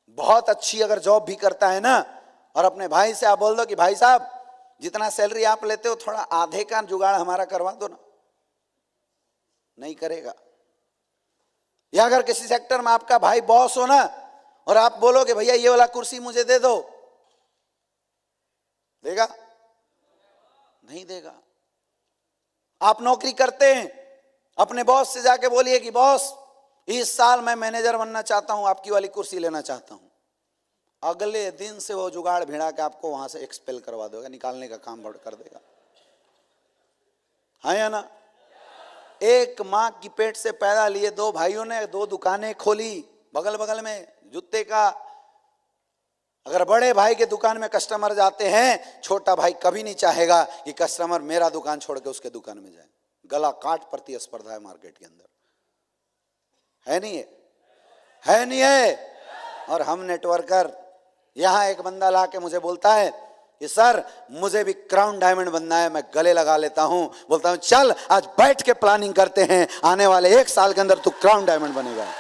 बहुत अच्छी अगर जॉब भी करता है ना, और अपने भाई से आप बोल दो कि भाई साहब जितना सैलरी आप लेते हो थोड़ा आधे का जुगाड़ हमारा करवा दो ना, नहीं करेगा। या अगर किसी सेक्टर में आपका भाई बॉस हो ना, और आप बोलो कि भैया ये वाला कुर्सी मुझे दे दो, देगा? नहीं देगा। आप नौकरी करते हैं, अपने बॉस से जाके बोलिए कि बॉस इस साल मैं मैनेजर बनना चाहता हूं, आपकी वाली कुर्सी लेना चाहता हूं। अगले दिन से वो जुगाड़ भिड़ा के आपको वहां से एक्सपेल करवा देगा, निकालने का काम कर देगा। है या ना? एक मां की पेट से पैदा लिए दो भाइयों ने 2 दुकानें खोली बगल बगल में जूते का। अगर बड़े भाई के दुकान में कस्टमर जाते हैं, छोटा भाई कभी नहीं चाहेगा कि कस्टमर मेरा दुकान छोड़ के उसके दुकान में जाए। गला काट प्रतिस्पर्धा है मार्केट के अंदर, है नहीं है? है नहीं है? और हम नेटवर्कर, यहां एक बंदा ला के मुझे बोलता है कि सर मुझे भी क्राउन डायमंड बनना है। मैं गले लगा लेता हूं, बोलता हूं चल आज बैठ के प्लानिंग करते हैं, आने वाले 1 साल के अंदर तू क्राउन डायमंड बनेगा।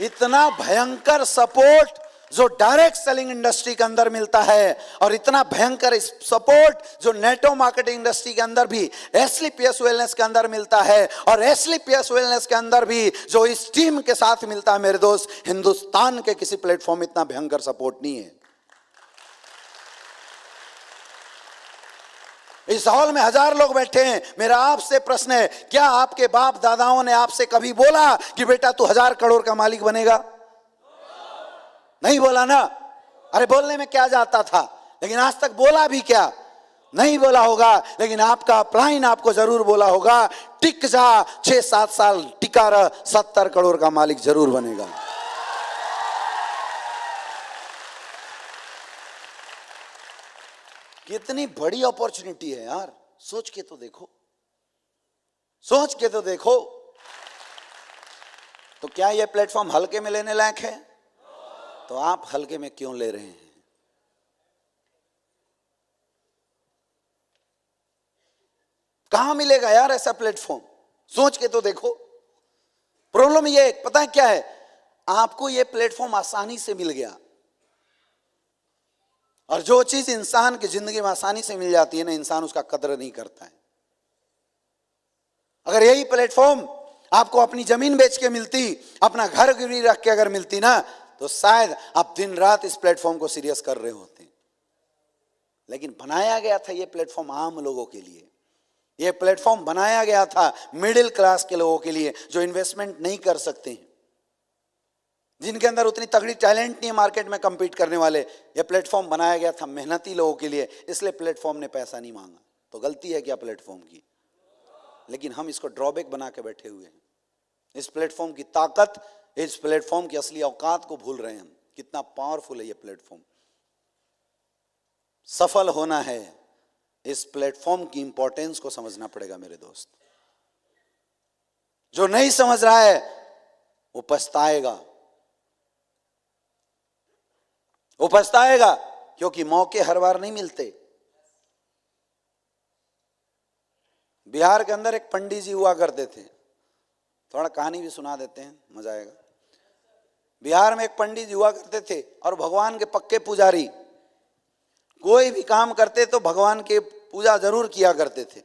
इतना भयंकर सपोर्ट जो डायरेक्ट सेलिंग इंडस्ट्री के अंदर मिलता है, और इतना भयंकर सपोर्ट जो नेटो मार्केटिंग इंडस्ट्री के अंदर भी एस्ली पीएस वेलनेस के अंदर मिलता है, और एस्ली पीएस वेलनेस के अंदर भी जो इस टीम के साथ मिलता है, मेरे दोस्त हिंदुस्तान के किसी प्लेटफॉर्म में इतना भयंकर सपोर्ट नहीं है। इस हॉल में 1000 लोग बैठे हैं। मेरा आपसे प्रश्न है, क्या आपके बाप दादाओं ने आपसे कभी बोला कि बेटा तू 1000 करोड़ का मालिक बनेगा? नहीं बोला ना। अरे बोलने में क्या जाता था, लेकिन आज तक बोला भी क्या? नहीं बोला होगा। लेकिन आपका अपलाइन आपको जरूर बोला होगा, टिक जा 6-7 साल टिका रह, 70 करोड़ का मालिक जरूर बनेगा। कितनी बड़ी अपॉर्चुनिटी है यार, सोच के तो देखो, सोच के तो देखो। तो क्या यह प्लेटफॉर्म हल्के में लेने लायक है? तो आप हल्के में क्यों ले रहे हैं? कहां मिलेगा यार ऐसा प्लेटफॉर्म? सोच के तो देखो। प्रॉब्लम ये पता है क्या है, आपको यह प्लेटफॉर्म आसानी से मिल गया, और जो चीज इंसान की जिंदगी में आसानी से मिल जाती है ना, इंसान उसका कदर नहीं करता है। अगर यही प्लेटफॉर्म आपको अपनी जमीन बेच के मिलती, अपना घर गिरवी रख के अगर मिलती ना, तो शायद आप दिन रात इस प्लेटफॉर्म को सीरियस कर रहे होते। लेकिन बनाया गया था ये प्लेटफॉर्म आम लोगों के लिए। ये प्लेटफॉर्म बनाया गया था मिडिल क्लास के लोगों के लिए, जो इन्वेस्टमेंट नहीं कर सकते हैं, जिनके अंदर उतनी तगड़ी टैलेंट नहीं है मार्केट में compete करने वाले। ये प्लेटफॉर्म बनाया गया था मेहनती लोगों के लिए, इसलिए प्लेटफॉर्म ने पैसा नहीं मांगा। तो गलती है क्या प्लेटफॉर्म की? लेकिन हम इसको ड्रॉबैक बना के बैठे हुए हैं। इस प्लेटफॉर्म की ताकत, इस प्लेटफॉर्म की असली औकात को भूल रहे हैं हम। कितना पावरफुल है ये प्लेटफॉर्म। सफल होना है, इस प्लेटफॉर्म की इंपॉर्टेंस को समझना पड़ेगा मेरे दोस्त। जो नहीं समझ रहा है वो पछताएगा, वो पछताएगा, क्योंकि मौके हर बार नहीं मिलते। बिहार के अंदर एक पंडित जी हुआ करते थे, थोड़ा कहानी भी सुना देते हैं, मजा आएगा। बिहार में एक पंडित जी हुआ करते थे, और भगवान के पक्के पुजारी। कोई भी काम करते तो भगवान के पूजा जरूर किया करते थे।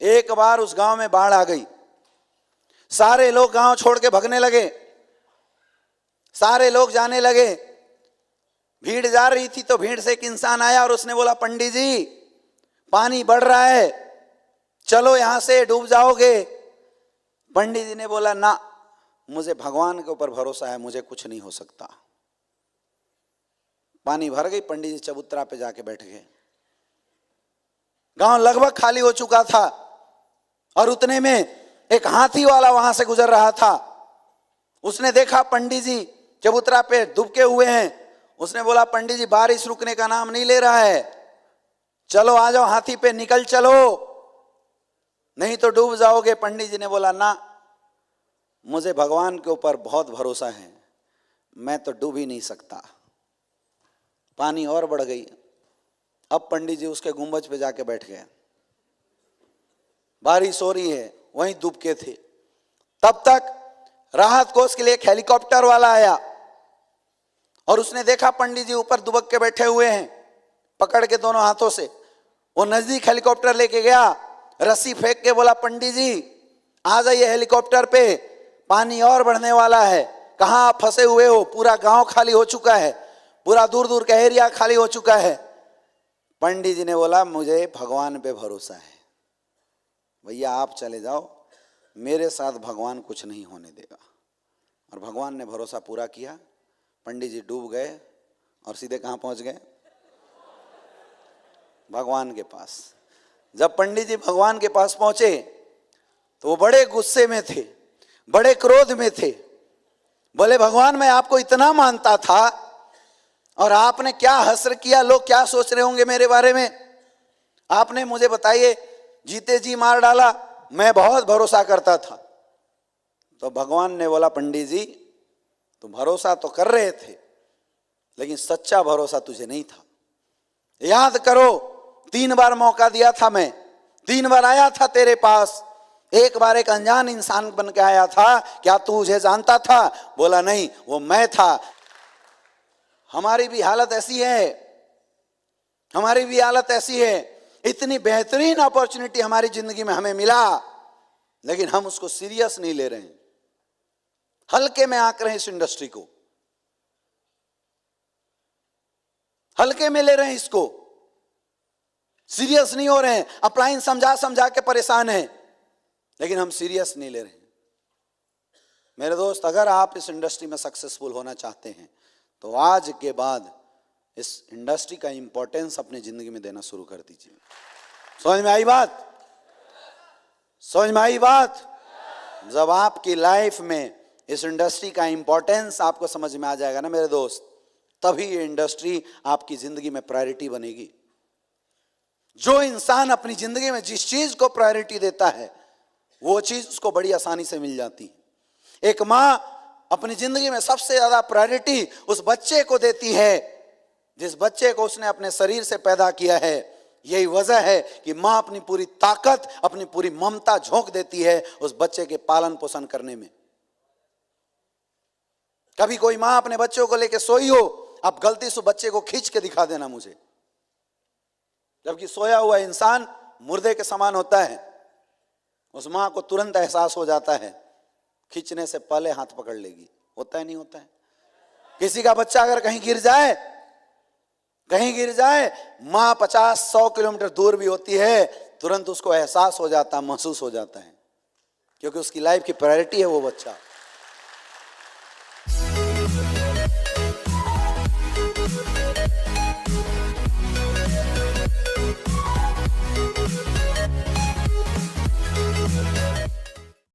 एक बार उस गांव में बाढ़ आ गई, सारे लोग गांव छोड़ के भगने लगे, सारे लोग जाने लगे। भीड़ जा रही थी तो भीड़ से एक इंसान आया और उसने बोला, पंडित जी पानी बढ़ रहा है, चलो यहां से, डूब जाओगे। पंडित जी ने बोला, ना, मुझे भगवान के ऊपर भरोसा है, मुझे कुछ नहीं हो सकता। पानी भर गई, पंडित जी चबूतरा पे जाके बैठ गए। गांव लगभग खाली हो चुका था, और उतने में एक हाथी वाला वहां से गुजर रहा था। उसने देखा पंडित जी चबूतरा पे दुबके हुए हैं। उसने बोला, पंडित जी बारिश रुकने का नाम नहीं ले रहा है, चलो आ जाओ हाथी पे, निकल चलो, नहीं तो डूब जाओगे। पंडित जी ने बोला, ना, मुझे भगवान के ऊपर बहुत भरोसा है, मैं तो डूब ही नहीं सकता। पानी और बढ़ गई। अब पंडित जी उसके गुंबज पे जाके बैठ गए। बारिश हो रही है, वहीं दुबके थे। तब तक राहत कोष के लिए एक हेलीकॉप्टर वाला आया और उसने देखा पंडित जी ऊपर दुबक के बैठे हुए हैं, पकड़ के दोनों हाथों से। वो नजदीक हेलीकॉप्टर लेके गया, रस्सी फेंक के बोला, पंडित जी आ जाइए हेलीकॉप्टर पे, पानी और बढ़ने वाला है, कहां आप फंसे हुए हो, पूरा गांव खाली हो चुका है, पूरा दूर दूर का एरिया खाली हो चुका है। पंडित जी ने बोला, मुझे भगवान पे भरोसा है, भैया आप चले जाओ, मेरे साथ भगवान कुछ नहीं होने देगा। और भगवान ने भरोसा पूरा किया। पंडित जी डूब गए और सीधे कहां पहुंच गए? भगवान के पास। जब पंडित जी भगवान के पास पहुंचे तो वो बड़े गुस्से में थे, बड़े क्रोध में थे। बोले, भगवान मैं आपको इतना मानता था और आपने क्या हश्र किया, लोग क्या सोच रहे होंगे मेरे बारे में। आपने मुझे बताइए जीते जी मार डाला, मैं बहुत भरोसा करता था। तो भगवान ने बोला, पंडित जी तुम भरोसा तो कर रहे थे लेकिन सच्चा भरोसा तुझे नहीं था। याद करो 3 बार मौका दिया था मैं, 3 बार आया था तेरे पास। एक बार एक अनजान इंसान बन के आया था, क्या तू मुझे जानता था? बोला नहीं, वो मैं था। हमारी भी हालत ऐसी है, हमारी भी हालत ऐसी है। इतनी बेहतरीन अपॉर्चुनिटी हमारी जिंदगी में हमें मिला लेकिन हम उसको सीरियस नहीं ले रहे हैं, हल्के में आंक रहे हैं इस इंडस्ट्री को, हल्के में ले रहे हैं इसको, सीरियस नहीं हो रहे हैं। अप्लायंस समझा समझा के परेशान हैं लेकिन हम सीरियस नहीं ले रहे हैं। मेरे दोस्त, अगर आप इस इंडस्ट्री में सक्सेसफुल होना चाहते हैं तो आज के बाद इस इंडस्ट्री का इंपॉर्टेंस अपनी जिंदगी में देना शुरू कर दीजिए। समझ में आई बात? समझ में आई बात? जब आपकी लाइफ में इस इंडस्ट्री का इंपॉर्टेंस आपको समझ में आ जाएगा ना मेरे दोस्त, तभी ये इंडस्ट्री आपकी जिंदगी में प्रायोरिटी बनेगी। जो इंसान अपनी जिंदगी में जिस चीज को प्रायोरिटी देता है वो चीज उसको बड़ी आसानी से मिल जाती है। एक मां अपनी जिंदगी में सबसे ज्यादा प्रायोरिटी उस बच्चे को देती है जिस बच्चे को उसने अपने शरीर से पैदा किया है। यही वजह है कि मां अपनी पूरी ताकत, अपनी पूरी ममता झोंक देती है उस बच्चे के पालन पोषण करने में। कभी कोई मां अपने बच्चों को लेकर सोई हो, आप गलती से बच्चे को खींच के दिखा देना मुझे, जबकि सोया हुआ इंसान मुर्दे के समान होता है। उस मां को तुरंत एहसास हो जाता है, खींचने से पहले हाथ पकड़ लेगी। होता है नहीं होता है? किसी का बच्चा अगर कहीं गिर जाए, मां 50-100 किलोमीटर दूर भी होती है, तुरंत उसको एहसास हो जाता, महसूस हो जाता है, क्योंकि उसकी लाइफ की प्रायोरिटी है वो बच्चा।